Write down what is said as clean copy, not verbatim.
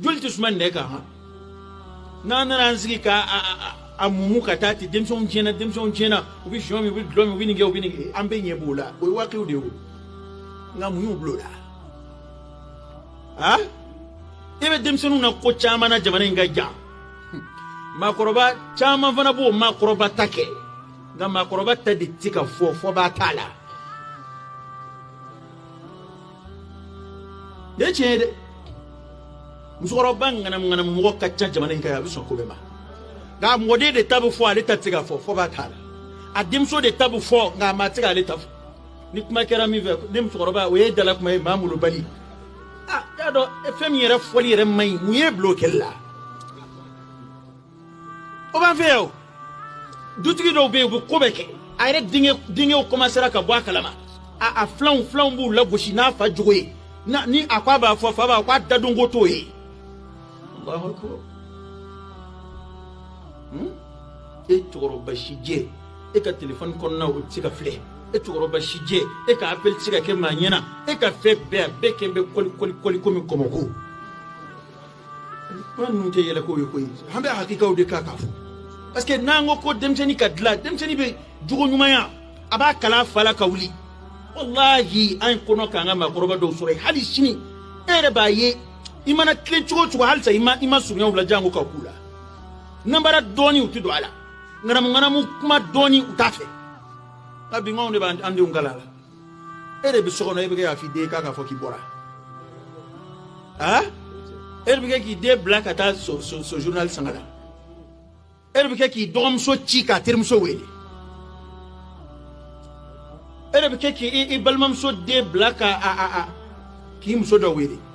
joli ti suman ne ka ha na na sigi ka amumu ka tati demson chena ubi shomi ubi glomi ubi nge ubi nge ambe nye bola o wa ki o de o nga mu blola ha ibe demsonu na ko chama na jamana nga jam makoroba chama fana bo makoroba take nga makoroba tadi tika fo ba tala de chede musokoroba ngana mo ka cha jamana nga ya biso ko bema ga mode de tabu fo ale tatika fo ba tala adimso de tabu fo nga matika ale tafu ni kuma kera mi ve dem musokoroba o ye dala kuma mamulu bali ya do fem yere foli yere mai mu ye bloquer la o ban feo dutigi do be ko beke ayre dinge o commencer ka bo kalama a flan bu la goshi na fa jogoye na ni akwa ba fo fa ba kwa dadungo to yi Allahu akbar e toro bashije e ka telephone kon na o tika fle e toro bashije e ka appel tika ke manyana e ka fe be ke be koli komi komoko wanu te yele ko yokoyi hambe hakika o de kakafu parce que nango ko demseni kadla demseni be jugo nyumaya aba kala fala kawli wallahi an kono kanga makoroba do sore hali sini ere ba ye imana klen chugo halsa ima sunya ula jango ka kula nambara doni utido ala ngana mu kuma doni utafe abi ngonde ba ande ungalala ere bi sokono ebe ga fi de kaka foki bora ha ere bi ki de black ata so journal sangala ere bi ki dom so chika term so wele ere bi ki balmam so de black a ki mu so do wele